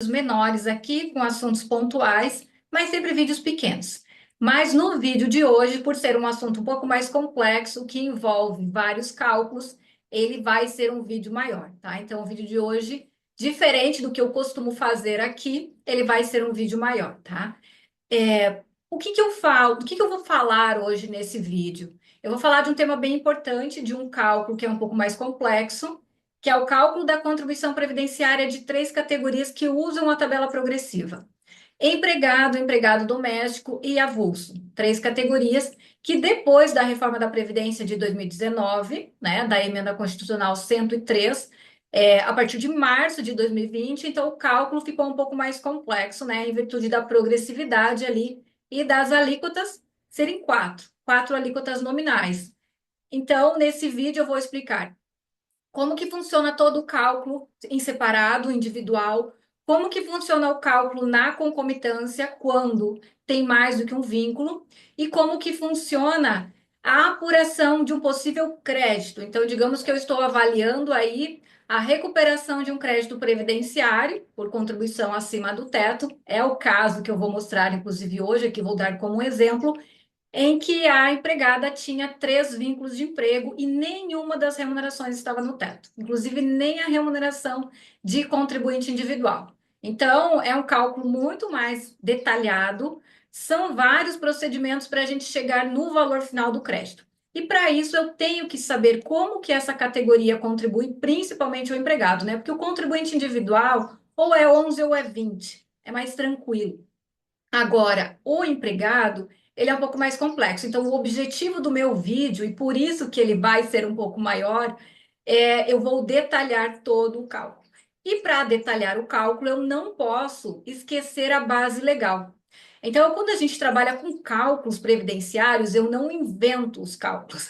vídeos menores aqui, com assuntos pontuais, mas sempre vídeos pequenos. Mas no vídeo de hoje, por ser um assunto um pouco mais complexo, que envolve vários cálculos, ele vai ser um vídeo maior, tá? Então, o vídeo de hoje, diferente do que eu costumo fazer aqui, ele vai ser um vídeo maior, tá? O que que eu falo? O que que eu vou falar hoje nesse vídeo? Eu vou falar de um tema bem importante, de um cálculo que é um pouco mais complexo, que é o cálculo da contribuição previdenciária de três categorias que usam a tabela progressiva: empregado, empregado doméstico e avulso. Três categorias que, depois da reforma da Previdência de 2019, né, da emenda constitucional 103, a partir de março de 2020, então o cálculo ficou um pouco mais complexo, né, em virtude da progressividade ali e das alíquotas serem quatro alíquotas nominais. Então, nesse vídeo eu vou explicar como que funciona todo o cálculo em separado, individual, como que funciona o cálculo na concomitância quando tem mais do que um vínculo e como que funciona a apuração de um possível crédito. Então, digamos que eu estou avaliando aí a recuperação de um crédito previdenciário por contribuição acima do teto. É o caso que eu vou mostrar, inclusive, hoje, aqui vou dar como exemplo, em que a empregada tinha três vínculos de emprego e nenhuma das remunerações estava no teto, inclusive nem a remuneração de contribuinte individual. Então, é um cálculo muito mais detalhado, são vários procedimentos para a gente chegar no valor final do crédito. E para isso eu tenho que saber como que essa categoria contribui, principalmente o empregado, né? Porque o contribuinte individual ou é 11 ou é 20, é mais tranquilo. Agora, o empregado, ele é um pouco mais complexo. Então, o objetivo do meu vídeo, e por isso que ele vai ser um pouco maior, eu vou detalhar todo o cálculo. E para detalhar o cálculo, eu não posso esquecer a base legal. Então, quando a gente trabalha com cálculos previdenciários, eu não invento os cálculos.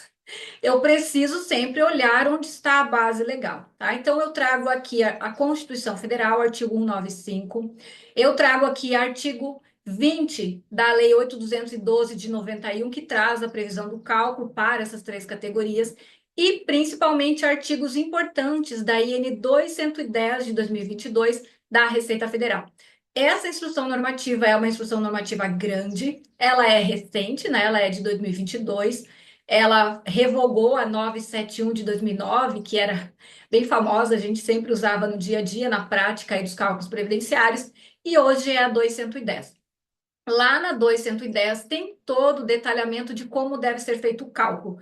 Eu preciso sempre olhar onde está a base legal, tá? Então, eu trago aqui a Constituição Federal, artigo 195, eu trago aqui artigo 20 da Lei 8.212 de 91, que traz a previsão do cálculo para essas três categorias, e principalmente artigos importantes da IN 2110 de 2022 da Receita Federal. Essa instrução normativa é uma instrução normativa grande, ela é recente, né? Ela é de 2022. Ela revogou a 971 de 2009, que era bem famosa, a gente sempre usava no dia a dia, na prática aí dos cálculos previdenciários, e hoje é a 2110. Lá na 2110 tem todo o detalhamento de como deve ser feito o cálculo.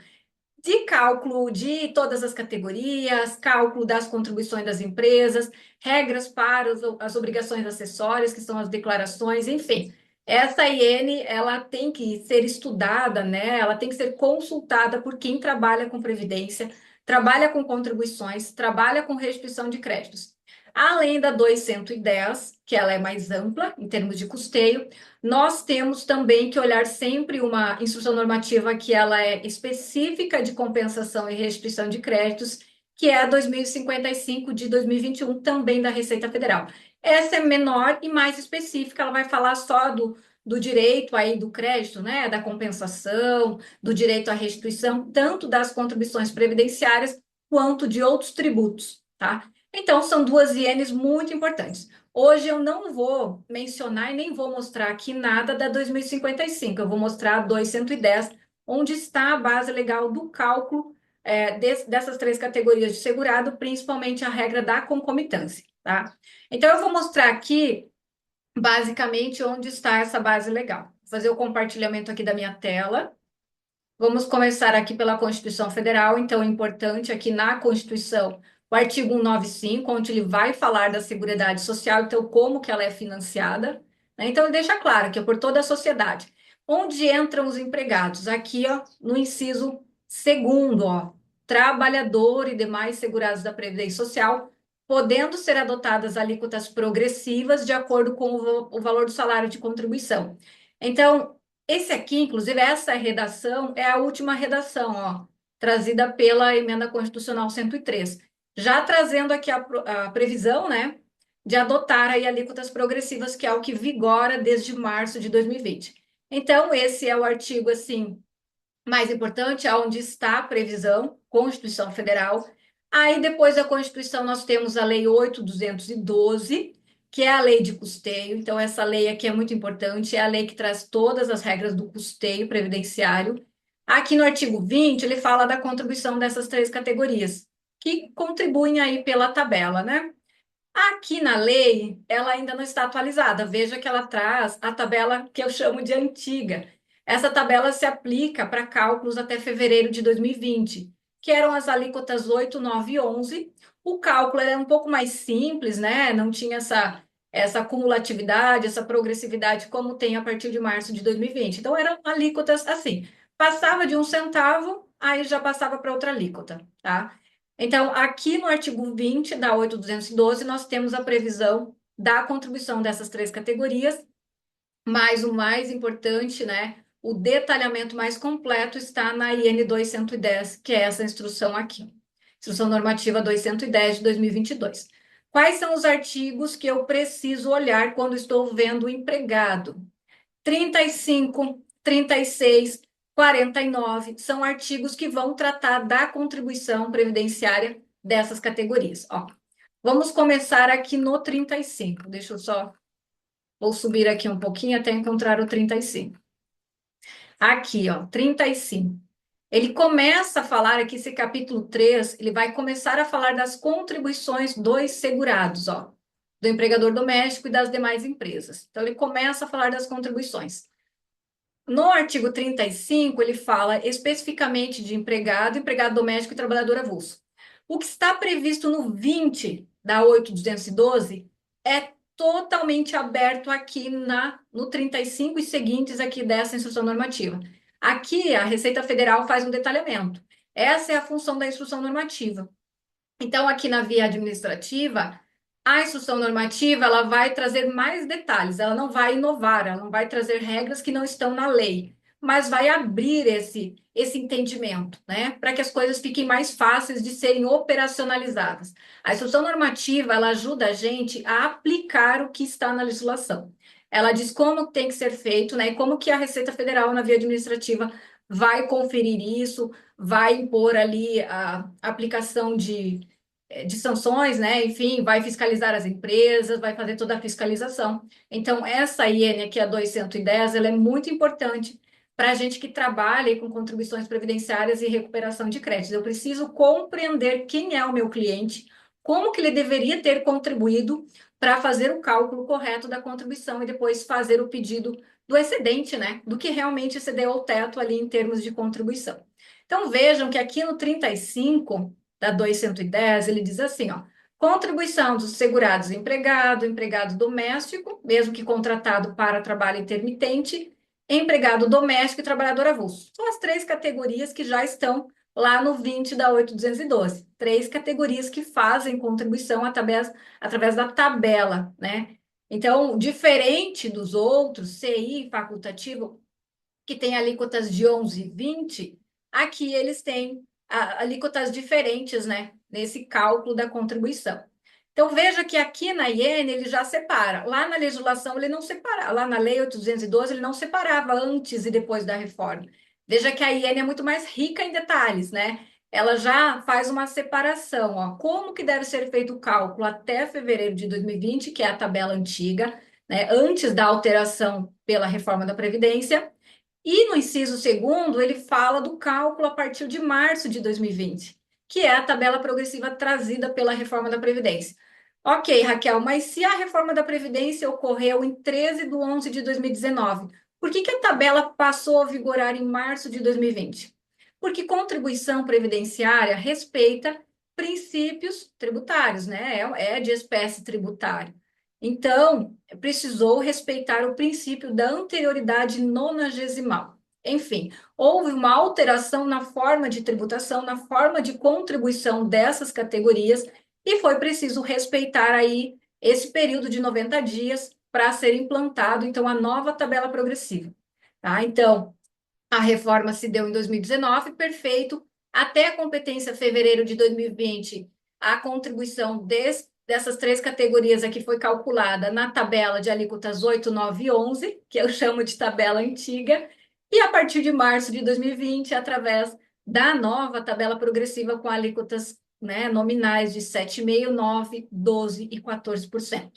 De cálculo de todas as categorias, cálculo das contribuições das empresas, regras para as obrigações acessórias, que são as declarações, enfim. Essa IN, ela tem que ser estudada, né? Ela tem que ser consultada por quem trabalha com previdência, trabalha com contribuições, trabalha com restituição de créditos. Além da 210, que ela é mais ampla em termos de custeio, nós temos também que olhar sempre uma instrução normativa que ela é específica de compensação e restituição de créditos, que é a 2055 de 2021, também da Receita Federal. Essa é menor e mais específica, ela vai falar só do direito aí do crédito, né, da compensação, do direito à restituição, tanto das contribuições previdenciárias quanto de outros tributos, tá? Então, são duas ienes muito importantes. Hoje eu não vou mencionar e nem vou mostrar aqui nada da 2055, eu vou mostrar a 2110, onde está a base legal do cálculo dessas três categorias de segurado, principalmente a regra da concomitância, tá? Então eu vou mostrar aqui, basicamente, onde está essa base legal. Vou fazer o compartilhamento aqui da minha tela. Vamos começar aqui pela Constituição Federal. Então, é importante aqui na Constituição, o artigo 195, onde ele vai falar da Seguridade Social, então, como que ela é financiada, né? Então, ele deixa claro que é por toda a sociedade. Onde entram os empregados? Aqui, ó, no inciso segundo, ó, trabalhador e demais segurados da Previdência Social, podendo ser adotadas alíquotas progressivas de acordo com o valor do salário de contribuição. Então, esse aqui, inclusive, essa redação é a última redação, ó, trazida pela Emenda Constitucional 103, já trazendo aqui a previsão, né, de adotar aí alíquotas progressivas, que é o que vigora desde março de 2020. Então, esse é o artigo, assim, mais importante, onde está a previsão, Constituição Federal. Aí, depois da Constituição, nós temos a Lei 8.212, que é a lei de custeio. Então, essa lei aqui é muito importante, é a lei que traz todas as regras do custeio previdenciário. Aqui no artigo 20, ele fala da contribuição dessas três categorias, que contribuem aí pela tabela, né? Aqui na lei, ela ainda não está atualizada. Veja que ela traz a tabela que eu chamo de antiga. Essa tabela se aplica para cálculos até fevereiro de 2020, que eram as alíquotas 8, 9 e 11. O cálculo era um pouco mais simples, né? Não tinha essa cumulatividade, essa progressividade como tem a partir de março de 2020. Então, eram alíquotas assim. Passava de 1 centavo, aí já passava para outra alíquota, tá? Então, aqui no artigo 20 da 8.212, nós temos a previsão da contribuição dessas três categorias, mas o mais importante, né, o detalhamento mais completo está na IN 210, que é essa instrução aqui, Instrução Normativa 210 de 2022. Quais são os artigos que eu preciso olhar quando estou vendo o empregado? 35, 36, 49 são artigos que vão tratar da contribuição previdenciária dessas categorias. Ó, vamos começar aqui no 35. Deixa eu só. Vou subir aqui um pouquinho até encontrar o 35. Aqui, ó, 35. Ele começa a falar aqui, esse capítulo 3, ele vai começar a falar das contribuições dos segurados, ó, do empregador doméstico e das demais empresas. Então, ele começa a falar das contribuições. No artigo 35, ele fala especificamente de empregado, empregado doméstico e trabalhador avulso. O que está previsto no 20 da 8.212 é totalmente aberto aqui no 35 e seguintes aqui dessa instrução normativa. Aqui a Receita Federal faz um detalhamento. Essa é a função da instrução normativa. Então, aqui na via administrativa, a instrução normativa ela vai trazer mais detalhes, ela não vai inovar, ela não vai trazer regras que não estão na lei, mas vai abrir esse entendimento, né, para que as coisas fiquem mais fáceis de serem operacionalizadas. A instrução normativa ela ajuda a gente a aplicar o que está na legislação. Ela diz como tem que ser feito, né, e como que a Receita Federal na via administrativa vai conferir isso, vai impor ali a aplicação de sanções, né? Enfim, vai fiscalizar as empresas, vai fazer toda a fiscalização. Então, essa IN aqui, a 210, ela é muito importante para a gente que trabalha com contribuições previdenciárias e recuperação de créditos. Eu preciso compreender quem é o meu cliente, como que ele deveria ter contribuído para fazer o cálculo correto da contribuição e depois fazer o pedido do excedente, né? Do que realmente excedeu ao teto ali em termos de contribuição. Então, vejam que aqui no 35 da 210, ele diz assim, ó, contribuição dos segurados empregado, empregado doméstico, mesmo que contratado para trabalho intermitente, empregado doméstico e trabalhador avulso. São as três categorias que já estão lá no 20 da 8.212. Três categorias que fazem contribuição através da tabela, né? Então, diferente dos outros, CI facultativo, que tem alíquotas de 11 e 20, aqui eles têm alíquotas diferentes, né, nesse cálculo da contribuição. Então, veja que aqui na IN ele já separa. Lá na legislação ele não separa. Lá na Lei 8.212 ele não separava antes e depois da reforma. Veja que a IN é muito mais rica em detalhes, né? Ela já faz uma separação, ó, como que deve ser feito o cálculo até fevereiro de 2020, que é a tabela antiga, né, antes da alteração pela reforma da Previdência, e no inciso segundo, ele fala do cálculo a partir de março de 2020, que é a tabela progressiva trazida pela reforma da Previdência. Ok, Raquel, mas se a reforma da Previdência ocorreu em 13 de 11 de 2019, por que a tabela passou a vigorar em março de 2020? Porque contribuição previdenciária respeita princípios tributários, né? É de espécie tributária. Então, precisou respeitar o princípio da anterioridade nonagesimal. Enfim, houve uma alteração na forma de tributação, na forma de contribuição dessas categorias, e foi preciso respeitar aí esse período de 90 dias para ser implantado, então, a nova tabela progressiva. Tá? Então, a reforma se deu em 2019, perfeito. Até a competência fevereiro de 2020, a contribuição dessas três categorias aqui foi calculada na tabela de alíquotas 8, 9 e 11, que eu chamo de tabela antiga, e a partir de março de 2020, através da nova tabela progressiva com alíquotas, né, nominais de 7,5%, 9%, 12% e 14%.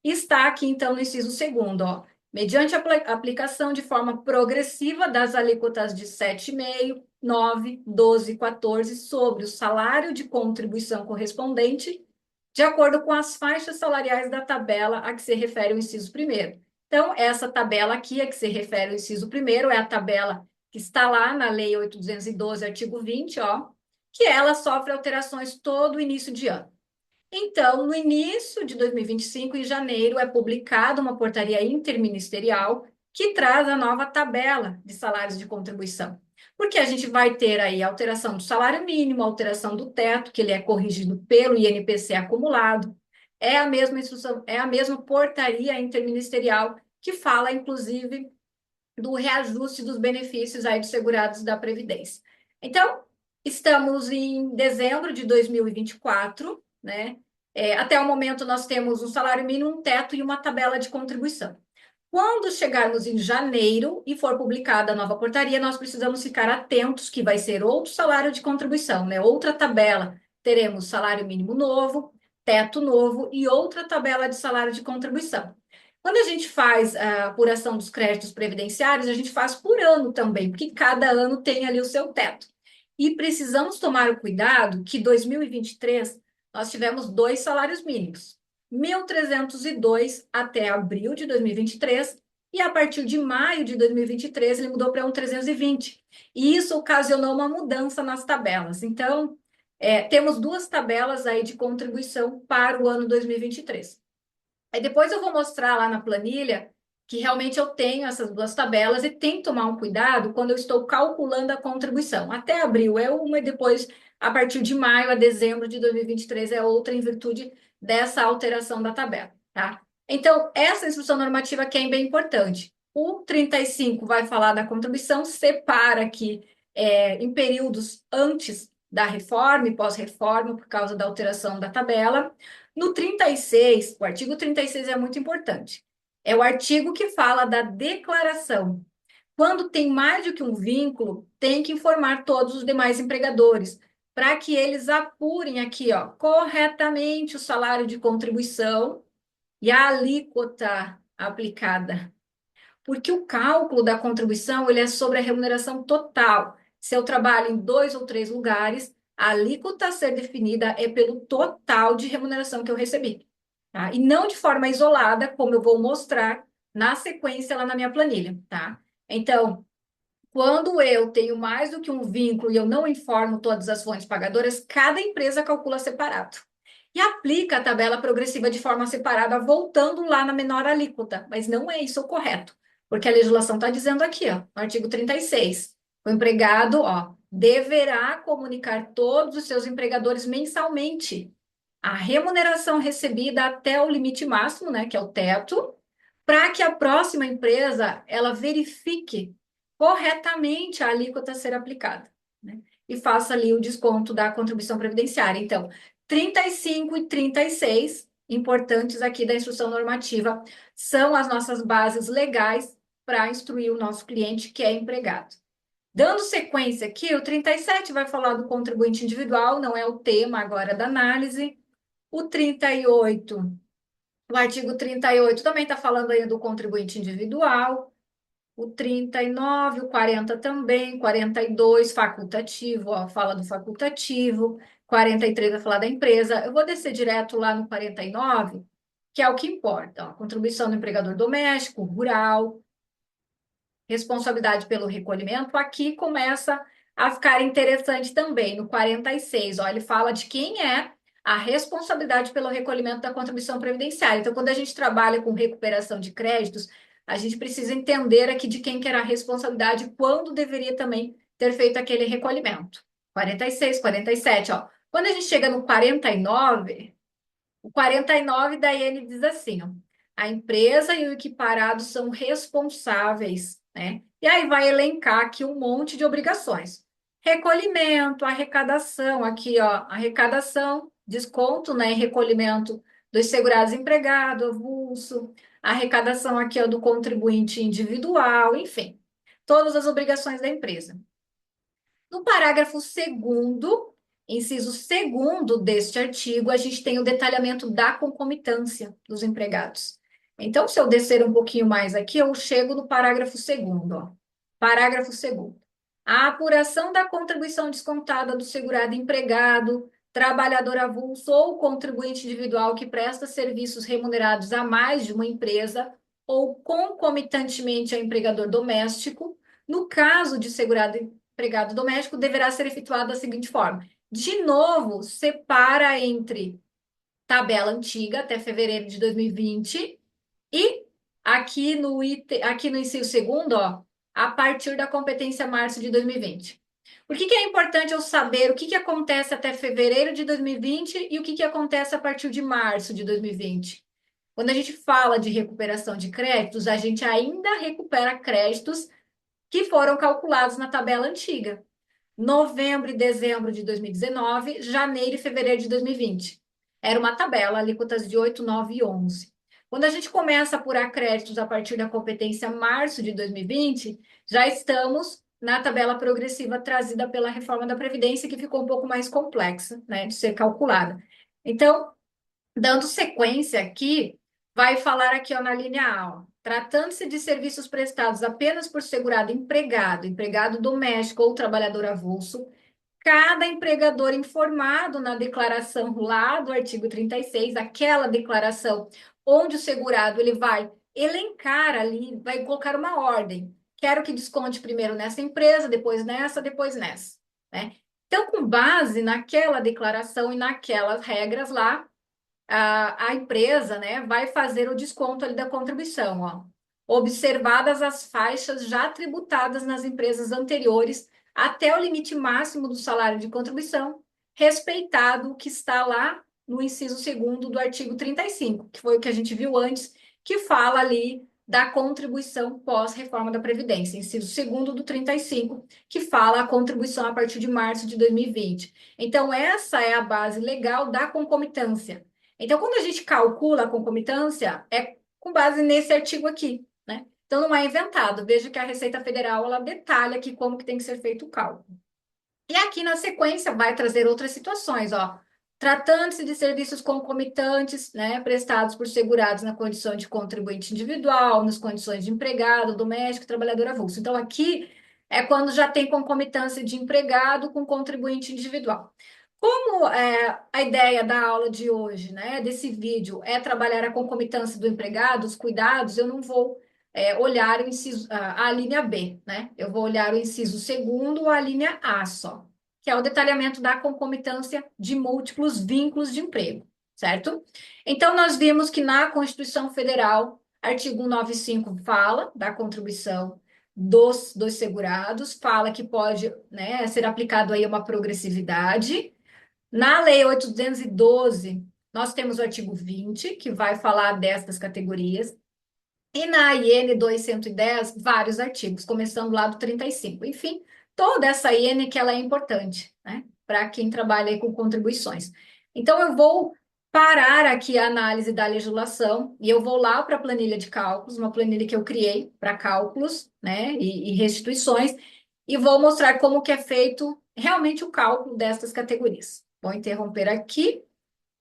Está aqui, então, no inciso segundo, ó. Mediante a aplicação de forma progressiva das alíquotas de 7,5, 9, 12 e 14 sobre o salário de contribuição correspondente, de acordo com as faixas salariais da tabela a que se refere o inciso primeiro. Então, essa tabela aqui a que se refere o inciso primeiro é a tabela que está lá na Lei 8.212, artigo 20, ó, que ela sofre alterações todo início de ano. Então, no início de 2025, em janeiro, é publicada uma portaria interministerial que traz a nova tabela de salários de contribuição. Porque a gente vai ter aí a alteração do salário mínimo, a alteração do teto, que ele é corrigido pelo INPC acumulado. É a mesma instrução, é a mesma portaria interministerial que fala, inclusive, do reajuste dos benefícios aí dos segurados da Previdência. Então, estamos em dezembro de 2024, né? Até o momento, nós temos um salário mínimo, um teto e uma tabela de contribuição. Quando chegarmos em janeiro e for publicada a nova portaria, nós precisamos ficar atentos que vai ser outro salário de contribuição, né? Outra tabela. Teremos salário mínimo novo, teto novo e outra tabela de salário de contribuição. Quando a gente faz a apuração dos créditos previdenciários, a gente faz por ano também, porque cada ano tem ali o seu teto. E precisamos tomar o cuidado que 2023 nós tivemos dois salários mínimos, 1.302 até abril de 2023, e a partir de maio de 2023 ele mudou para 1.320. E isso ocasionou uma mudança nas tabelas. Então, temos duas tabelas aí de contribuição para o ano 2023. Aí depois eu vou mostrar lá na planilha que realmente eu tenho essas duas tabelas e tem que tomar um cuidado quando eu estou calculando a contribuição. Até abril é uma e depois, a partir de maio a dezembro de 2023, é outra em virtude dessa alteração da tabela, tá? Então, essa instrução normativa aqui é bem importante. O 35 vai falar da contribuição, separa aqui em períodos antes da reforma e pós-reforma, por causa da alteração da tabela. No 36, o artigo 36 é muito importante. É o artigo que fala da declaração. Quando tem mais do que um vínculo, tem que informar todos os demais empregadores, para que eles apurem aqui, ó, corretamente o salário de contribuição e a alíquota aplicada. Porque o cálculo da contribuição ele é sobre a remuneração total. Se eu trabalho em 2 ou 3 lugares, a alíquota a ser definida é pelo total de remuneração que eu recebi, tá? E não de forma isolada, como eu vou mostrar na sequência lá na minha planilha, tá? Então, quando eu tenho mais do que um vínculo e eu não informo todas as fontes pagadoras, cada empresa calcula separado. E aplica a tabela progressiva de forma separada, voltando lá na menor alíquota. Mas não é isso o correto, porque a legislação está dizendo aqui, ó, no artigo 36, o empregado, ó, deverá comunicar todos os seus empregadores mensalmente a remuneração recebida até o limite máximo, né, que é o teto, para que a próxima empresa ela verifique corretamente a alíquota a ser aplicada, né? E faça ali o desconto da contribuição previdenciária. Então, 35 e 36, importantes aqui da instrução normativa, são as nossas bases legais para instruir o nosso cliente que é empregado. Dando sequência aqui, o 37 vai falar do contribuinte individual, não é o tema agora da análise. O 38, o artigo 38 também está falando aí do contribuinte individual. O 39, o 40 também, 42, facultativo, ó, fala do facultativo, 43 vai falar da empresa. Eu vou descer direto lá no 49, que é o que importa, ó, contribuição do empregador doméstico, rural, responsabilidade pelo recolhimento. Aqui começa a ficar interessante também, no 46, ó, ele fala de quem é a responsabilidade pelo recolhimento da contribuição previdenciária. Então, quando a gente trabalha com recuperação de créditos, a gente precisa entender aqui de quem que era a responsabilidade e quando deveria também ter feito aquele recolhimento. 46, 47, ó. Quando a gente chega no 49, o 49 daí ele diz assim, ó, a empresa e o equiparado são responsáveis, né? E aí vai elencar aqui um monte de obrigações. Recolhimento, arrecadação, aqui, ó, arrecadação, desconto, né, recolhimento dos segurados empregados, avulso, arrecadação aqui, ó, do contribuinte individual, enfim, todas as obrigações da empresa. No parágrafo 2º, Inciso segundo deste artigo, a gente tem o detalhamento da concomitância dos empregados. Então, se eu descer um pouquinho mais aqui, eu chego no parágrafo segundo, ó. Parágrafo segundo. A apuração da contribuição descontada do segurado empregado, trabalhador avulso ou contribuinte individual que presta serviços remunerados a mais de uma empresa ou concomitantemente a empregador doméstico, no caso de segurado empregado doméstico, deverá ser efetuada da seguinte forma: de novo, separa entre tabela antiga até fevereiro de 2020 e aqui no inciso segundo, ó, a partir da competência março de 2020. Por que é importante eu saber o que acontece até fevereiro de 2020 e o que acontece a partir de março de 2020? Quando a gente fala de recuperação de créditos, a gente ainda recupera créditos que foram calculados na tabela antiga. Novembro e dezembro de 2019, janeiro e fevereiro de 2020. Era uma tabela, alíquotas de 8, 9 e 11. Quando a gente começa a apurar créditos a partir da competência março de 2020, já estamos na tabela progressiva trazida pela reforma da Previdência, que ficou um pouco mais complexa, né, de ser calculada. Então, dando sequência aqui, vai falar aqui ó, na linha A, ó, tratando-se de serviços prestados apenas por segurado empregado, empregado doméstico ou trabalhador avulso, cada empregador informado na declaração lá do artigo 36, aquela declaração onde o segurado ele vai elencar ali, vai colocar uma ordem. Quero que desconte primeiro nessa empresa, depois nessa, né? Então, com base naquela declaração e naquelas regras lá, a empresa, né, vai fazer o desconto ali da contribuição, ó. Observadas as faixas já tributadas nas empresas anteriores até o limite máximo do salário de contribuição, respeitado o que está lá no inciso segundo do artigo 35, que foi o que a gente viu antes, que fala ali da contribuição pós-reforma da Previdência, inciso segundo do 35, que fala a contribuição a partir de março de 2020. Então, essa é a base legal da concomitância. Então, quando a gente calcula a concomitância, é com base nesse artigo aqui, né? Então, não é inventado. Veja que a Receita Federal, ela detalha aqui como que tem que ser feito o cálculo. E aqui na sequência vai trazer outras situações, ó. Tratando-se de serviços concomitantes, né, prestados por segurados na condição de contribuinte individual, nas condições de empregado, doméstico, trabalhador avulso. Então, aqui é quando já tem concomitância de empregado com contribuinte individual. Como a ideia da aula de hoje, né, desse vídeo, é trabalhar a concomitância do empregado, os cuidados, eu não vou olhar o inciso, a linha B, né? Eu vou olhar o inciso segundo ou a linha A só, que é o detalhamento da concomitância de múltiplos vínculos de emprego, certo? Então, nós vimos que na Constituição Federal, artigo 195 fala da contribuição dos segurados, fala que pode, né, ser aplicado aí uma progressividade. Na Lei 8.212, nós temos o artigo 20, que vai falar destas categorias, e na IN 210, vários artigos, começando lá do 35. Enfim, toda essa IN que ela é importante, né, para quem trabalha aí com contribuições. Então, eu vou parar aqui a análise da legislação e eu vou lá para a planilha de cálculos, uma planilha que eu criei para cálculos, né, e restituições, e vou mostrar como que é feito realmente o cálculo destas categorias. Vou interromper aqui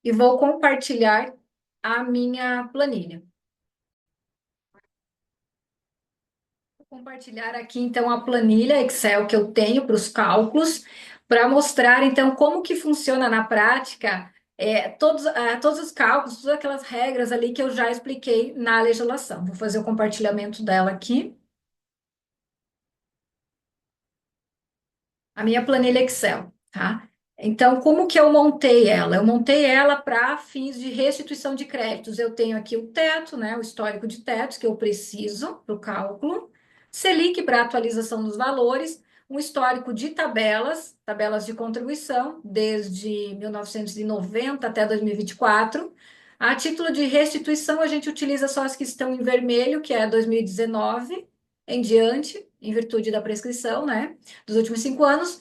e vou compartilhar a minha planilha. Vou compartilhar aqui, então, a planilha Excel que eu tenho para os cálculos, para mostrar, então, como que funciona na prática todos os cálculos, todas aquelas regras ali que eu já expliquei na legislação. Vou fazer o compartilhamento dela aqui. A minha planilha Excel, tá? Então, como que eu montei ela? Eu montei ela para fins de restituição de créditos. Eu tenho aqui o teto, né, o histórico de tetos que eu preciso para o cálculo, Selic para atualização dos valores, um histórico de tabelas de contribuição, desde 1990 até 2024. A título de restituição, a gente utiliza só as que estão em vermelho, que é 2019 em diante, em virtude da prescrição, né? Dos últimos 5 anos.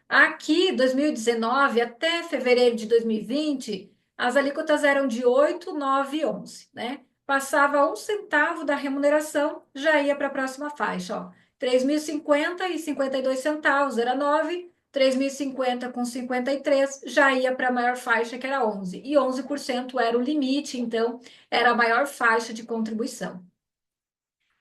Aqui, 2019 até fevereiro de 2020, as alíquotas eram de 8, 9 e 11, né? Passava 1 centavo da remuneração, já ia para a próxima faixa, ó. 3.050 e 52 centavos era 9, 3.050 com 53 já ia para a maior faixa, que era 11. E 11% era o limite, então era a maior faixa de contribuição.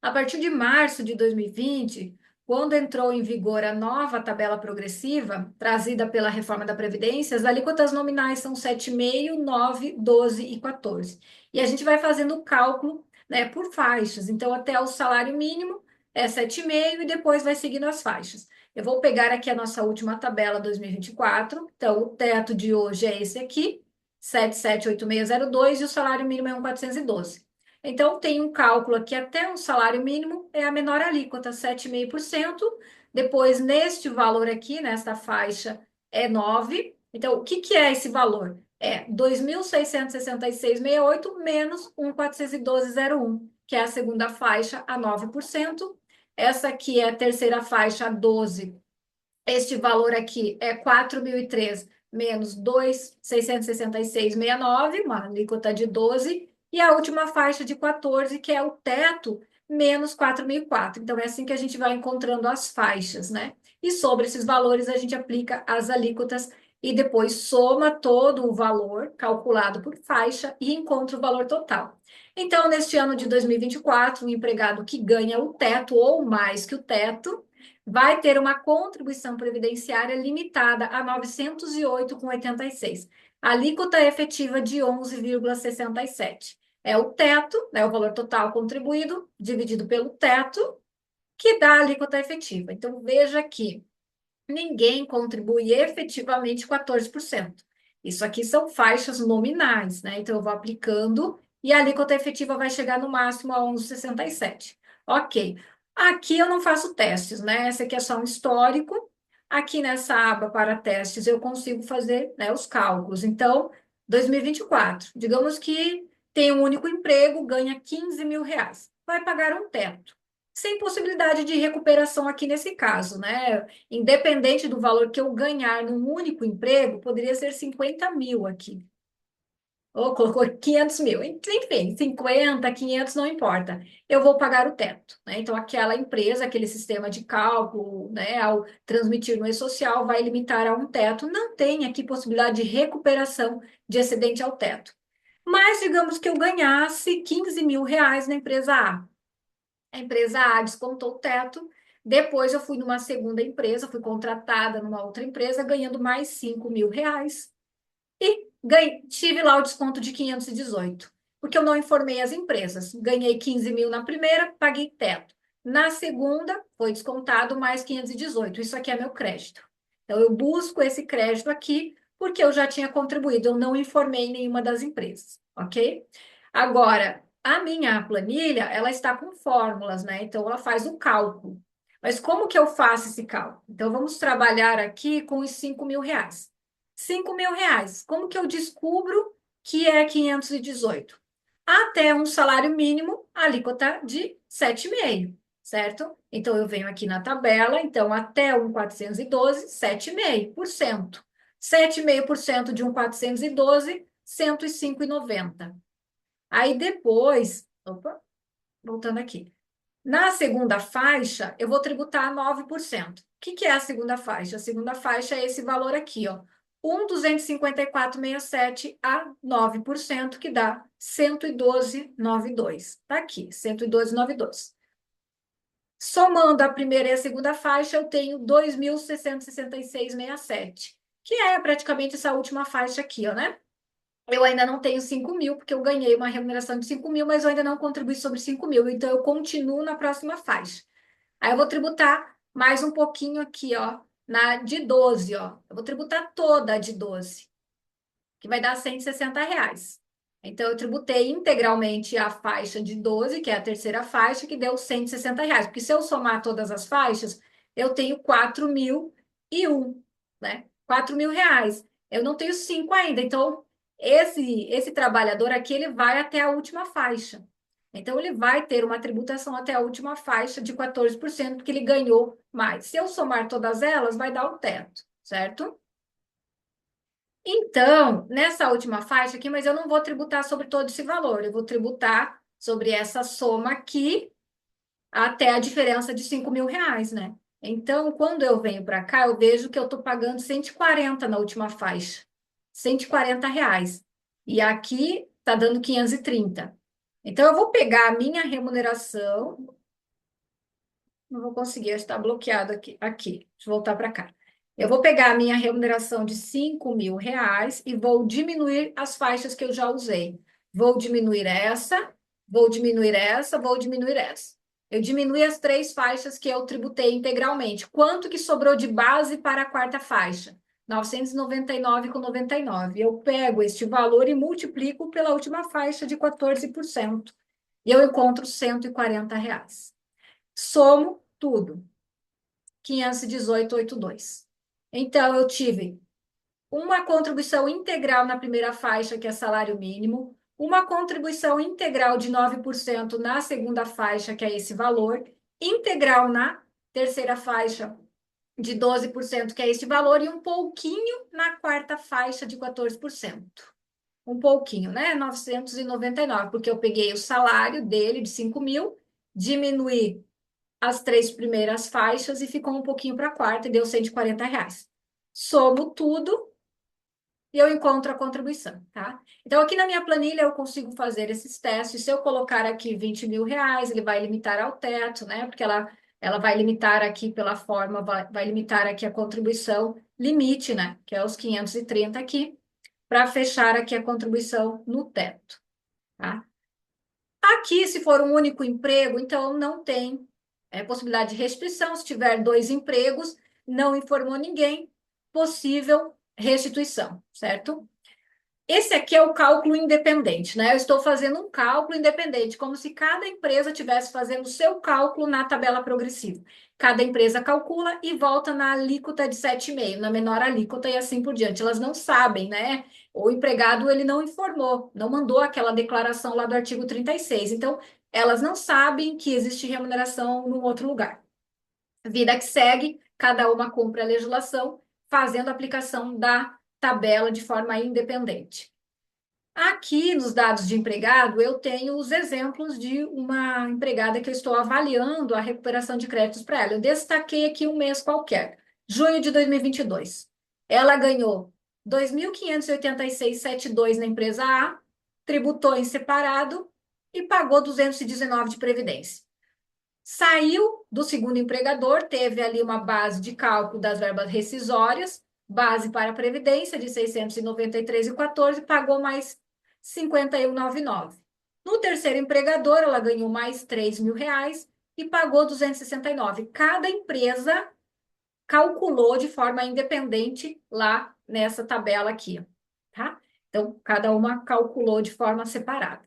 A partir de março de 2020, quando entrou em vigor a nova tabela progressiva, trazida pela reforma da Previdência, as alíquotas nominais são 7,5, 9, 12 e 14. E a gente vai fazendo o cálculo, né, por faixas. Então, até o salário mínimo é 7,5 e depois vai seguindo as faixas. Eu vou pegar aqui a nossa última tabela 2024. Então, o teto de hoje é esse aqui, 778602, e o salário mínimo é 1.412. Então, tem um cálculo aqui até um salário mínimo, é a menor alíquota, 7,5%. Depois, neste valor aqui, nesta faixa, é 9%. Então, o que que é esse valor? É 2.666,68 menos 1.412,01, que é a segunda faixa, a 9%. Essa aqui é a terceira faixa, a 12%. Este valor aqui é 4.003 menos 2.666,69, uma alíquota de 12, e a última faixa de 14, que é o teto, menos 4.004. Então, é assim que a gente vai encontrando as faixas, né? E sobre esses valores, a gente aplica as alíquotas e depois soma todo o valor calculado por faixa e encontra o valor total. Então, neste ano de 2024, o empregado que ganha o teto ou mais que o teto vai ter uma contribuição previdenciária limitada a 908,86. Alíquota efetiva de 11,67. É o teto, né, o valor total contribuído, dividido pelo teto, que dá a alíquota efetiva. Então, veja que ninguém contribui efetivamente 14%. Isso aqui são faixas nominais, né? Então, eu vou aplicando e a alíquota efetiva vai chegar no máximo a 11,67. Ok. Aqui eu não faço testes, né? Esse aqui é só um histórico. Aqui nessa aba para testes eu consigo fazer, né, os cálculos. Então, 2024, digamos que tem um único emprego, ganha 15 mil reais. Vai pagar um teto. Sem possibilidade de recuperação aqui nesse caso, né? Independente do valor que eu ganhar num único emprego, poderia ser 50 mil aqui. Ou colocou 500 mil. Enfim, 50, 500, não importa. Eu vou pagar o teto, né? Então, aquela empresa, aquele sistema de cálculo, né, ao transmitir no e-social, vai limitar a um teto. Não tem aqui possibilidade de recuperação de excedente ao teto. Mas, digamos que eu ganhasse 15 mil reais na empresa A. A empresa A descontou o teto. Depois eu fui numa segunda empresa, fui contratada numa outra empresa, ganhando mais 5 mil reais. E tive lá o desconto de 518, porque eu não informei as empresas. Ganhei 15 mil na primeira, paguei teto. Na segunda, foi descontado mais 518. Isso aqui é meu crédito. Então, eu busco esse crédito aqui, porque eu já tinha contribuído, eu não informei nenhuma das empresas, ok? Agora, a minha planilha, ela está com fórmulas, né? Então, ela faz o cálculo. Mas como que eu faço esse cálculo? Então, vamos trabalhar aqui com os 5 mil reais. 5 mil reais. Como que eu descubro que é 518? Até um salário mínimo, a alíquota de 7,5, certo? Então, eu venho aqui na tabela, então, até um 412, 7,5%. 7,5% de um 412, 105,90. Aí depois, opa, voltando aqui. Na segunda faixa, eu vou tributar 9%. O que que é a segunda faixa? A segunda faixa é esse valor aqui, ó. 1.254,67 a 9%, que dá 112,92. Tá aqui, 112,92. Somando a primeira e a segunda faixa, eu tenho 2.666,67, que é praticamente essa última faixa aqui, ó, né? Eu ainda não tenho 5 mil, porque eu ganhei uma remuneração de 5 mil, mas eu ainda não contribuí sobre 5 mil, então eu continuo na próxima faixa. Aí eu vou tributar mais um pouquinho aqui, ó, na de 12, ó. Eu vou tributar toda a de 12, que vai dar 160 reais. Então, eu tributei integralmente a faixa de 12, que é a terceira faixa, que deu 160 reais. Porque se eu somar todas as faixas, eu tenho 4.001, né? 4 mil reais. Eu não tenho 5 ainda. Então, esse trabalhador aqui, ele vai até a última faixa. Então, ele vai ter uma tributação até a última faixa de 14%, porque ele ganhou mais. Se eu somar todas elas, vai dar o teto, certo? Então, nessa última faixa aqui, mas eu não vou tributar sobre todo esse valor, eu vou tributar sobre essa soma aqui até a diferença de 5 mil reais, né? Então, quando eu venho para cá, eu vejo que eu estou pagando 140 na última faixa, R$ 140. E aqui está dando 530. Então, eu vou pegar a minha remuneração. Não vou conseguir, está bloqueado aqui. Deixa eu voltar para cá. Eu vou pegar a minha remuneração de R$ 5.000 e vou diminuir as faixas que eu já usei. Vou diminuir essa, vou diminuir essa, vou diminuir essa. Eu diminui as 3 faixas que eu tributei integralmente. Quanto que sobrou de base para a quarta faixa? 999,99. Eu pego este valor e multiplico pela última faixa de 14%. E eu encontro R$ 140. Somo tudo, 518,82. Então, eu tive uma contribuição integral na primeira faixa, que é salário mínimo, uma contribuição integral de 9% na segunda faixa, que é esse valor, integral na terceira faixa de 12%, que é este valor, e um pouquinho na quarta faixa de 14%. Um pouquinho, né? 999, porque eu peguei o salário dele de 5.000, diminuí as 3 primeiras faixas e ficou um pouquinho para a quarta e deu R$ 140. Somo tudo e eu encontro a contribuição, tá? Então, aqui na minha planilha eu consigo fazer esses testes. Se eu colocar aqui R$ 20.000, ele vai limitar ao teto, né? Porque ela vai limitar aqui pela forma, vai limitar aqui a contribuição limite, né? Que é os 530 aqui, para fechar aqui a contribuição no teto, tá? Aqui, se for um único emprego, então não tem possibilidade de restrição. Se tiver 2 empregos, não informou ninguém, possível restituição, certo? Esse aqui é o cálculo independente, né? Eu estou fazendo um cálculo independente, como se cada empresa estivesse fazendo o seu cálculo na tabela progressiva. Cada empresa calcula e volta na alíquota de 7,5, na menor alíquota e assim por diante. Elas não sabem, né? O empregado ele não informou, não mandou aquela declaração lá do artigo 36. Então, elas não sabem que existe remuneração num outro lugar. Vida que segue, cada uma cumpre a legislação, fazendo a aplicação da tabela de forma independente. Aqui nos dados de empregado, eu tenho os exemplos de uma empregada que eu estou avaliando a recuperação de créditos para ela. Eu destaquei aqui um mês qualquer, junho de 2022. Ela ganhou 2.586,72 na empresa A, tributou em separado e pagou 219 de previdência. Saiu do segundo empregador, teve ali uma base de cálculo das verbas rescisórias, base para a previdência de 693,14, pagou mais 51,99. No terceiro empregador, ela ganhou mais R$ 3.000 e pagou 269. Cada empresa calculou de forma independente lá nessa tabela aqui, tá? Então, cada uma calculou de forma separada.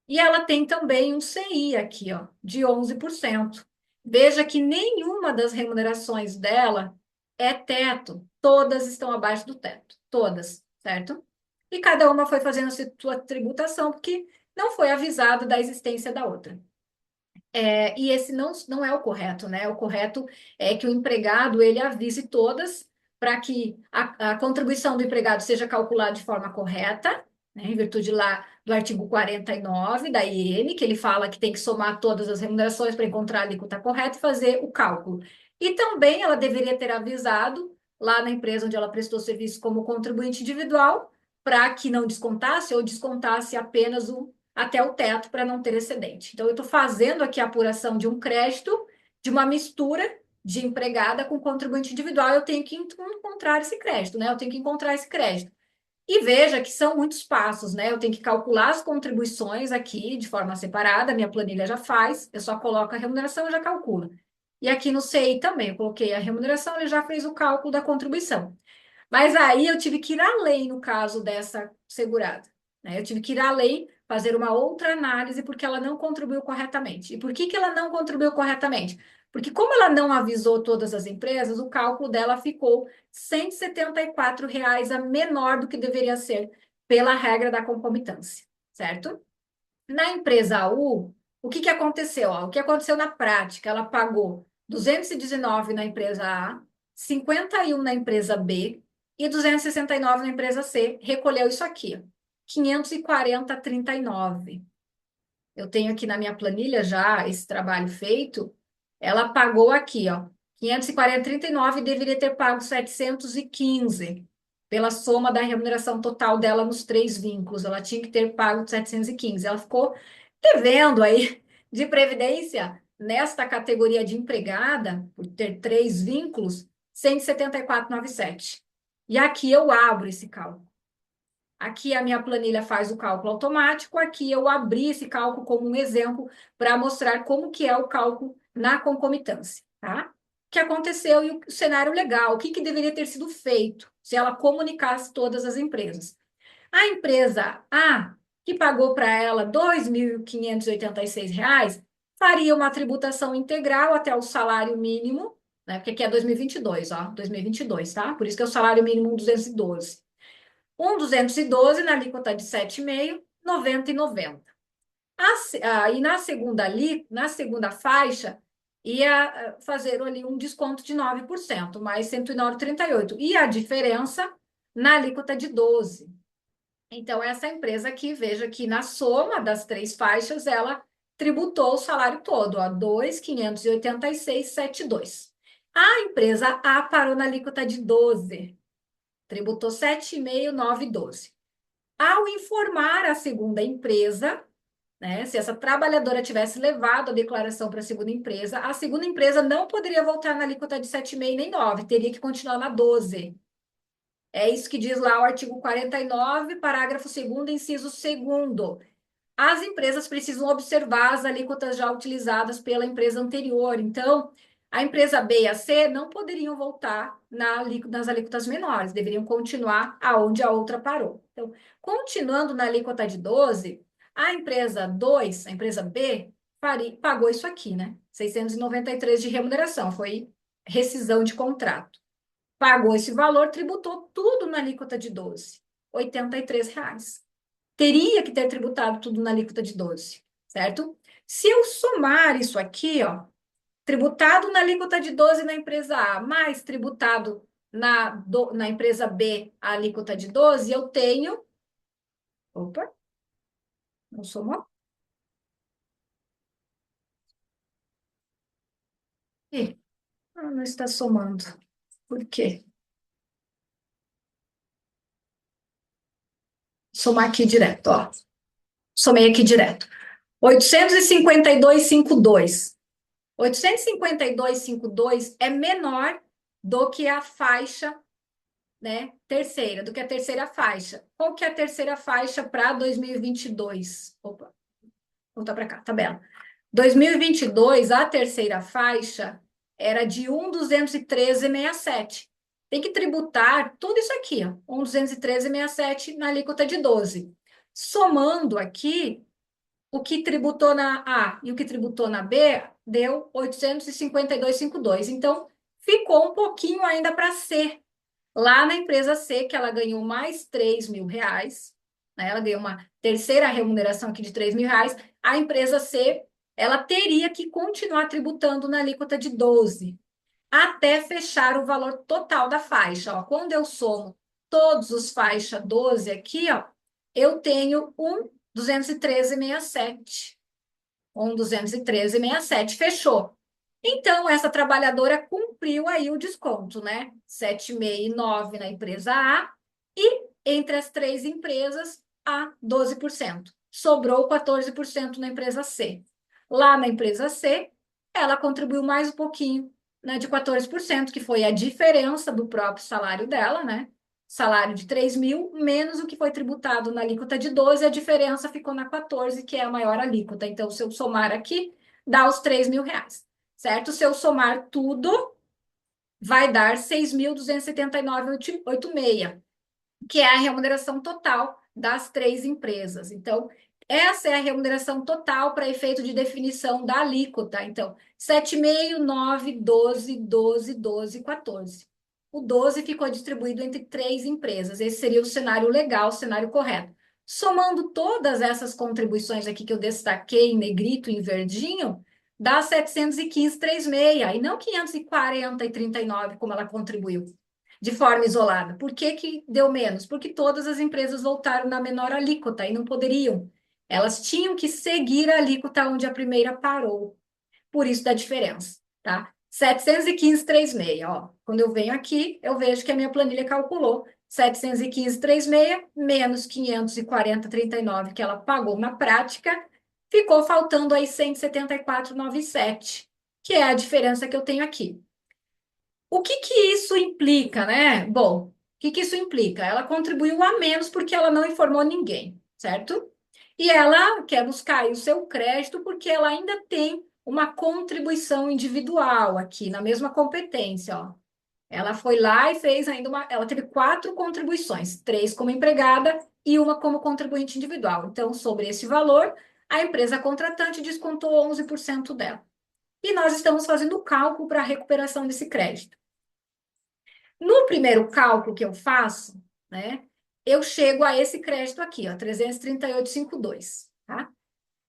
E ela tem também um CI aqui, ó, de 11%. Veja que nenhuma das remunerações dela é teto, todas estão abaixo do teto, todas, certo? E cada uma foi fazendo a sua tributação, porque não foi avisado da existência da outra. E esse não é o correto, né? O correto é que o empregado ele avise todas para que a contribuição do empregado seja calculada de forma correta, né? Em virtude lá do artigo 49 da IN, que ele fala que tem que somar todas as remunerações para encontrar a alíquota correta e fazer o cálculo. E também ela deveria ter avisado lá na empresa onde ela prestou serviço como contribuinte individual, para que não descontasse ou descontasse apenas até o teto para não ter excedente. Então, eu estou fazendo aqui a apuração de um crédito, de uma mistura de empregada com contribuinte individual, eu tenho que encontrar esse crédito, né? Eu tenho que encontrar esse crédito. E veja que são muitos passos, né? Eu tenho que calcular as contribuições aqui de forma separada, minha planilha já faz, eu só coloco a remuneração e já calculo. E aqui no CI também, eu coloquei a remuneração, ele já fez o cálculo da contribuição. Mas aí eu tive que ir além no caso dessa segurada, né? Eu tive que ir além, fazer uma outra análise, porque ela não contribuiu corretamente. E por que ela não contribuiu corretamente? Porque como ela não avisou todas as empresas, o cálculo dela ficou R$ 174 a menor do que deveria ser pela regra da concomitância, certo? Na empresa U, o que aconteceu? O que aconteceu na prática? Ela pagou 219 na empresa A, 51 na empresa B e 269 na empresa C. Recolheu isso aqui, 540,39. Eu tenho aqui na minha planilha já esse trabalho feito. Ela pagou aqui, ó, 540,39 deveria ter pago 715 pela soma da remuneração total dela nos três vínculos. Ela tinha que ter pago 715. Ela ficou devendo aí de previdência nesta categoria de empregada, por ter três vínculos, 174,97. E aqui eu abro esse cálculo. Aqui a minha planilha faz o cálculo automático, aqui eu abri esse cálculo como um exemplo para mostrar como que é o cálculo na concomitância, tá? O que aconteceu e o cenário legal, o que deveria ter sido feito se ela comunicasse todas as empresas. A empresa A, que pagou para ela R$ 2.586, faria uma tributação integral até o salário mínimo, né? Porque aqui é 2022, ó, 2022, tá? Por isso que é o salário mínimo 212. 212 na alíquota de 7,5, 90 e 90. E na segunda faixa, ia fazer ali um desconto de 9%, mais 109,38. E a diferença na alíquota de 12. Então, essa empresa aqui, veja que na soma das três faixas, ela tributou o salário todo, a 2.586,72. A empresa A parou na alíquota de 12, tributou 7,5, 9, 12. Ao informar a segunda empresa, né, se essa trabalhadora tivesse levado a declaração para a segunda empresa não poderia voltar na alíquota de 7,5 nem 9, teria que continuar na 12. É isso que diz lá o artigo 49, parágrafo 2º, inciso 2º. As empresas precisam observar as alíquotas já utilizadas pela empresa anterior. Então, a empresa B e a C não poderiam voltar nas alíquotas menores, deveriam continuar aonde a outra parou. Então, continuando na alíquota de 12, a empresa 2, a empresa B, pagou isso aqui, né? 693 de remuneração, foi rescisão de contrato. Pagou esse valor, tributou tudo na alíquota de 12, R$ 83. Teria que ter tributado tudo na alíquota de 12, certo? Se eu somar isso aqui, ó, tributado na alíquota de 12 na empresa A, mais tributado na empresa B, a alíquota de 12, eu tenho. Opa, não somou? Ih, não está somando. Por quê? Somar aqui direto, ó. Somei aqui direto. 852,52. 852,52 é menor do que a faixa, né, terceira, do que a terceira faixa. Qual que é a terceira faixa para 2022? Opa, voltar para cá, tabela. 2022, a terceira faixa era de 1.213,67. Tem que tributar tudo isso aqui, ó, 1.213,67 na alíquota de 12. Somando aqui, o que tributou na A e o que tributou na B deu 852,52. Então, ficou um pouquinho ainda para C. Lá na empresa C, que ela ganhou mais R$ 3.000, né? Ela ganhou uma terceira remuneração aqui de R$ 3.000. A empresa C, ela teria que continuar tributando na alíquota de 12, até fechar o valor total da faixa. Ó, quando eu somo todos os faixa 12 aqui, ó, eu tenho 1.213,67. 1.213,67, fechou. Então, essa trabalhadora cumpriu aí o desconto, né? 7,5 e 9 na empresa A e entre as três empresas, a 12%. Sobrou 14% na empresa C. Lá na empresa C, ela contribuiu mais um pouquinho, né, de 14%, que foi a diferença do próprio salário dela, né? Salário de 3.000, menos o que foi tributado na alíquota de 12, a diferença ficou na 14, que é a maior alíquota. Então, se eu somar aqui, dá os R$ 3.000, certo? Se eu somar tudo, vai dar 6.279,86, que é a remuneração total das três empresas. Então, essa é a remuneração total para efeito de definição da alíquota. Então, 7,5, 9, 12, 12, 12, 14. O 12 ficou distribuído entre três empresas. Esse seria o cenário legal, o cenário correto. Somando todas essas contribuições aqui que eu destaquei em negrito e em verdinho, dá 715,36, e não 540,39, como ela contribuiu de forma isolada. Por que que deu menos? Porque todas as empresas voltaram na menor alíquota e não poderiam. Elas tinham que seguir a alíquota onde a primeira parou. Por isso da diferença, tá? 715,36, ó. Quando eu venho aqui, eu vejo que a minha planilha calculou 715,36 menos 540,39 que ela pagou na prática, ficou faltando aí 174,97, que é a diferença que eu tenho aqui. O que que isso implica, né? Bom, o que que isso implica? Ela contribuiu a menos porque ela não informou ninguém, certo? E ela quer buscar aí o seu crédito porque ela ainda tem uma contribuição individual aqui na mesma competência, ó. Ela foi lá e fez ainda uma. Ela teve quatro contribuições, três como empregada e uma como contribuinte individual. Então, sobre esse valor, a empresa contratante descontou 11% dela. E nós estamos fazendo o cálculo para a recuperação desse crédito. No primeiro cálculo que eu faço, né, eu chego a esse crédito aqui, ó, 338,52, tá?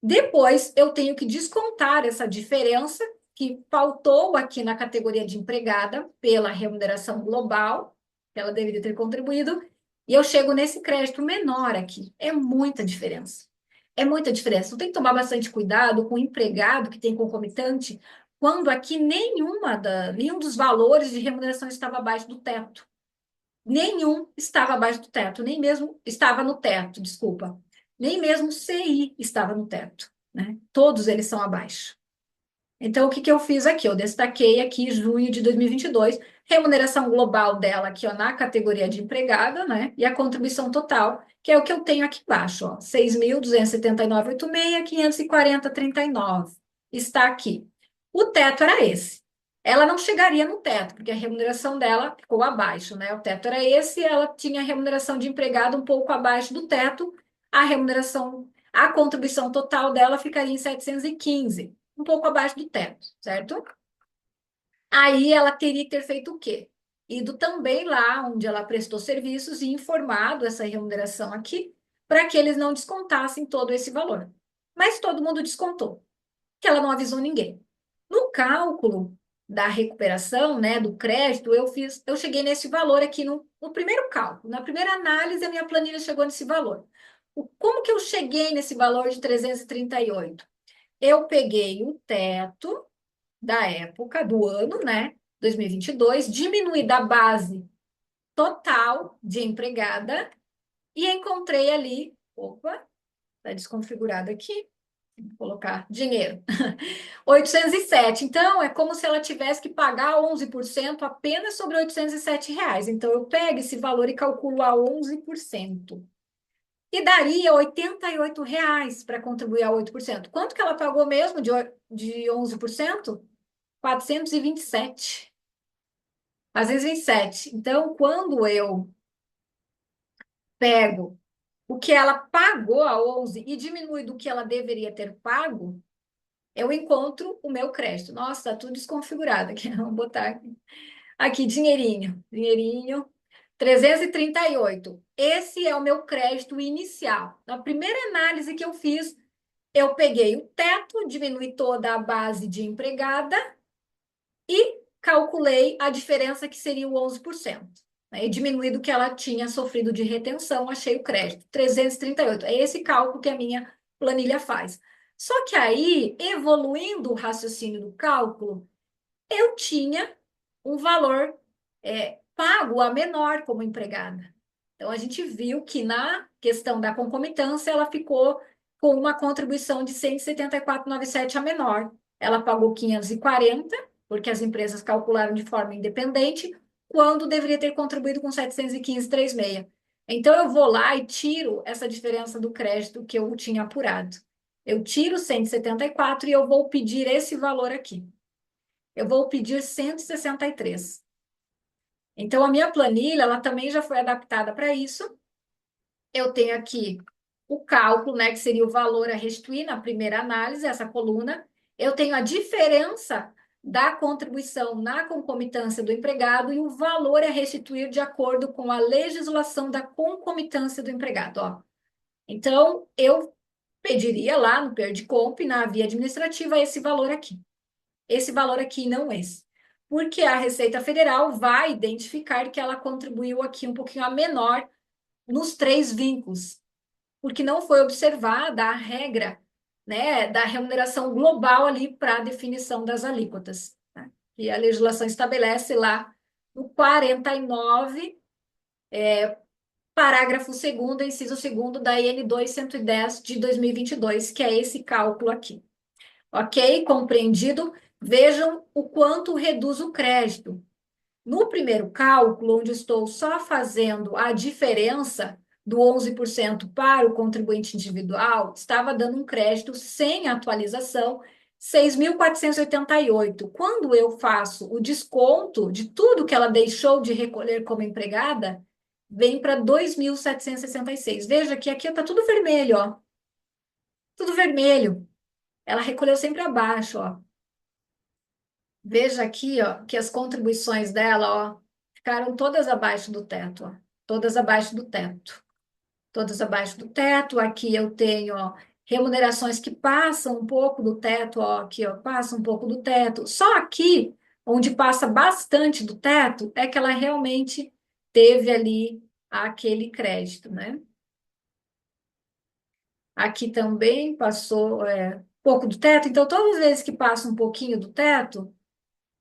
Depois eu tenho que descontar essa diferença que faltou aqui na categoria de empregada pela remuneração global, que ela deveria ter contribuído, e eu chego nesse crédito menor aqui. É muita diferença. É muita diferença. Então, tem que tomar bastante cuidado com o empregado que tem concomitante, quando aqui nenhum dos valores de remuneração estava abaixo do teto. Nenhum estava abaixo do teto, nem mesmo estava no teto, desculpa. Nem mesmo o CI estava no teto, né? Todos eles são abaixo. Então, o que que eu fiz aqui? Eu destaquei aqui junho de 2022, remuneração global dela aqui, ó, na categoria de empregada, né? E a contribuição total, que é o que eu tenho aqui embaixo, ó, 6.279,86, 540,39. Está aqui. O teto era esse. Ela não chegaria no teto, porque a remuneração dela ficou abaixo, né? O teto era esse, ela tinha a remuneração de empregado um pouco abaixo do teto, a contribuição total dela ficaria em 715, um pouco abaixo do teto, certo? Aí ela teria que ter feito o quê? Ido também lá onde ela prestou serviços e informado essa remuneração aqui, para que eles não descontassem todo esse valor. Mas todo mundo descontou, que ela não avisou ninguém. No cálculo da recuperação, né, do crédito, eu cheguei nesse valor aqui no primeiro cálculo. Na primeira análise, a minha planilha chegou nesse valor. Como que eu cheguei nesse valor de 338? Eu peguei o teto da época, do ano, né, 2022, diminuí da base total de empregada e encontrei ali, opa, está desconfigurado aqui, vou colocar dinheiro, 807. Então, é como se ela tivesse que pagar 11% apenas sobre R$ 807. Então, eu pego esse valor e calculo a 11%. E daria R$ 88 para contribuir a 8%. Quanto que ela pagou mesmo de 11%? 427. Às vezes 27. Então, quando eu pego o que ela pagou a 11 e diminui do que ela deveria ter pago, eu encontro o meu crédito. Nossa, tá tudo desconfigurado aqui. Vamos botar aqui. Aqui, dinheirinho. Dinheirinho. 338. Esse é o meu crédito inicial. Na primeira análise que eu fiz, eu peguei o teto, diminui toda a base de empregada e calculei a diferença que seria o 11%. Né? E diminuído o que ela tinha sofrido de retenção, achei o crédito, 338. É esse cálculo que a minha planilha faz. Só que aí, evoluindo o raciocínio do cálculo, eu tinha um valor pago a menor como empregada. Então, a gente viu que na questão da concomitância, ela ficou com uma contribuição de 174,97 a menor. Ela pagou 540, porque as empresas calcularam de forma independente, quando deveria ter contribuído com 715,36. Então, eu vou lá e tiro essa diferença do crédito que eu tinha apurado. Eu tiro 174 e eu vou pedir esse valor aqui. Eu vou pedir 163. Então, a minha planilha, ela também já foi adaptada para isso. Eu tenho aqui o cálculo, né, que seria o valor a restituir na primeira análise, essa coluna. Eu tenho a diferença da contribuição na concomitância do empregado e o valor a restituir de acordo com a legislação da concomitância do empregado, ó. Então, eu pediria lá no PERDCOMP, na via administrativa, esse valor aqui. Esse valor aqui, não esse. Porque a Receita Federal vai identificar que ela contribuiu aqui um pouquinho a menor nos três vínculos, porque não foi observada a regra, né, da remuneração global ali para a definição das alíquotas. Tá? E a legislação estabelece lá no 49, parágrafo 2º, inciso 2º da IN 2110 de 2022, que é esse cálculo aqui. Ok? Compreendido? Vejam o quanto reduz o crédito. No primeiro cálculo, onde estou só fazendo a diferença do 11% para o contribuinte individual, estava dando um crédito sem atualização, 6.488. Quando eu faço o desconto de tudo que ela deixou de recolher como empregada, vem para 2.766. Veja que aqui está tudo vermelho, ó. Tudo vermelho. Ela recolheu sempre abaixo, ó. Veja aqui, ó, que as contribuições dela, ó, ficaram todas abaixo do teto, ó. Todas abaixo do teto. Todas abaixo do teto. Aqui eu tenho, ó, remunerações que passam um pouco do teto, ó, aqui, ó, passa um pouco do teto. Só aqui, onde passa bastante do teto, é que ela realmente teve ali aquele crédito, né? Aqui também passou, pouco do teto. Então, todas as vezes que passa um pouquinho do teto,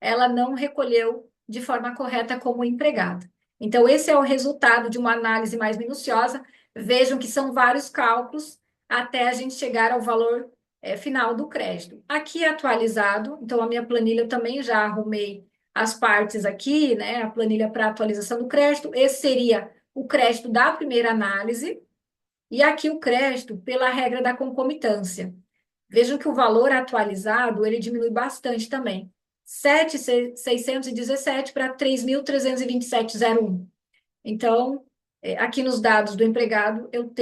ela não recolheu de forma correta como empregada. Então, esse é o resultado de uma análise mais minuciosa. Vejam que são vários cálculos até a gente chegar ao valor final do crédito. Aqui é atualizado, então a minha planilha eu também já arrumei as partes aqui, né? A planilha para atualização do crédito. Esse seria o crédito da primeira análise, e aqui o crédito pela regra da concomitância. Vejam que o valor atualizado, ele diminui bastante também. 7.617 para 3.327,01. Então, aqui nos dados do empregado, eu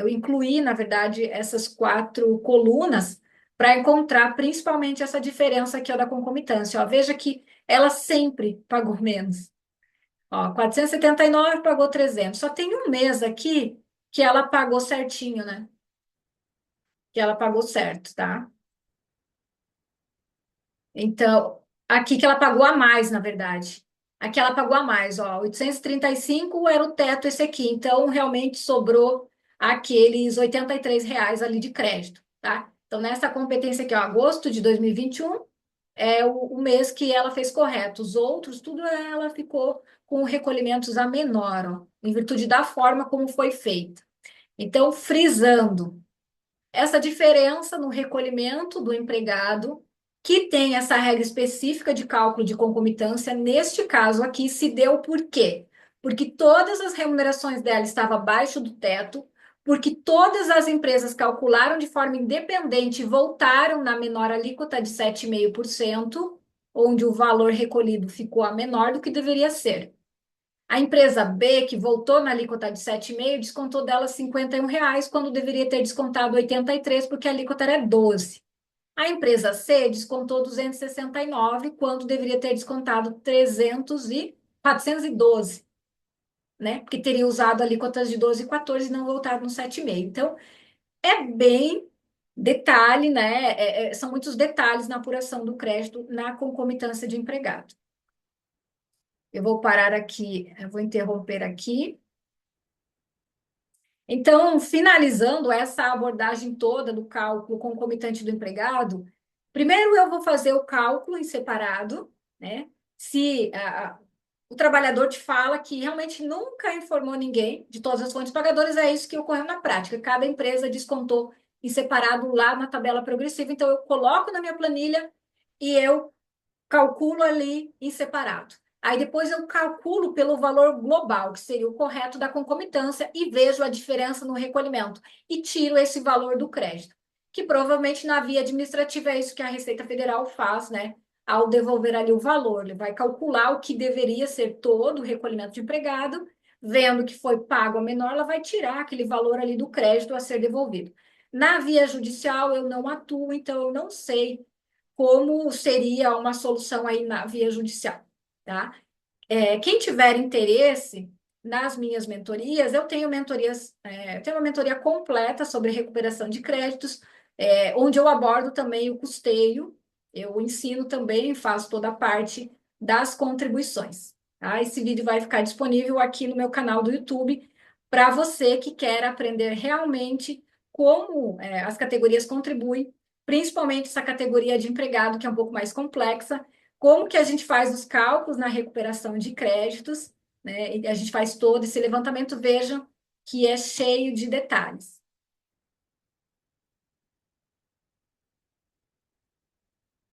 incluí, na verdade, essas 4 colunas para encontrar principalmente essa diferença aqui ó, da concomitância. Ó, veja que ela sempre pagou menos. Ó, 479 pagou 300. Só tem um mês aqui que ela pagou certinho, né? Que ela pagou certo, tá? Então, aqui que ela pagou a mais, na verdade. Aqui ela pagou a mais, ó. 835 era o teto esse aqui. Então, realmente sobrou aqueles R$ 83 ali de crédito, tá? Então, nessa competência aqui, ó, agosto de 2021 é o mês que ela fez correto. Os outros, tudo ela ficou com recolhimentos a menor, ó, em virtude da forma como foi feita. Então, frisando, essa diferença no recolhimento do empregado, que tem essa regra específica de cálculo de concomitância, neste caso aqui, se deu por quê? Porque todas as remunerações dela estavam abaixo do teto, porque todas as empresas calcularam de forma independente e voltaram na menor alíquota de 7,5%, onde o valor recolhido ficou a menor do que deveria ser. A empresa B, que voltou na alíquota de 7,5, descontou dela R$ 51, quando deveria ter descontado 83, porque a alíquota era 12. A empresa C descontou 269, quando deveria ter descontado 412, né? Porque teria usado alíquotas de 12 e 14 e não voltado no 7,5. Então, é bem detalhe, né? São muitos detalhes na apuração do crédito na concomitância de empregado. Eu vou parar aqui, eu vou interromper aqui. Então, finalizando essa abordagem toda do cálculo concomitante do empregado, primeiro eu vou fazer o cálculo em separado, né? Se o trabalhador te fala que realmente nunca informou ninguém de todas as fontes pagadoras, é isso que ocorreu na prática. Cada empresa descontou em separado lá na tabela progressiva, então eu coloco na minha planilha e eu calculo ali em separado. Aí depois eu calculo pelo valor global, que seria o correto da concomitância, e vejo a diferença no recolhimento. E tiro esse valor do crédito, que provavelmente na via administrativa é isso que a Receita Federal faz, né? Ao devolver ali o valor, ele vai calcular o que deveria ser todo o recolhimento de empregado, vendo que foi pago a menor, ela vai tirar aquele valor ali do crédito a ser devolvido. Na via judicial, eu não atuo, então eu não sei como seria uma solução aí na via judicial, tá? Quem tiver interesse nas minhas mentorias, eu tenho mentorias, tenho uma mentoria completa sobre recuperação de créditos, onde eu abordo também o custeio, eu ensino também, faço toda a parte das contribuições, tá? Esse vídeo vai ficar disponível aqui no meu canal do YouTube para você que quer aprender realmente como as categorias contribuem, principalmente essa categoria de empregado, que é um pouco mais complexa, como que a gente faz os cálculos na recuperação de créditos, né? E a gente faz todo esse levantamento, vejam que é cheio de detalhes.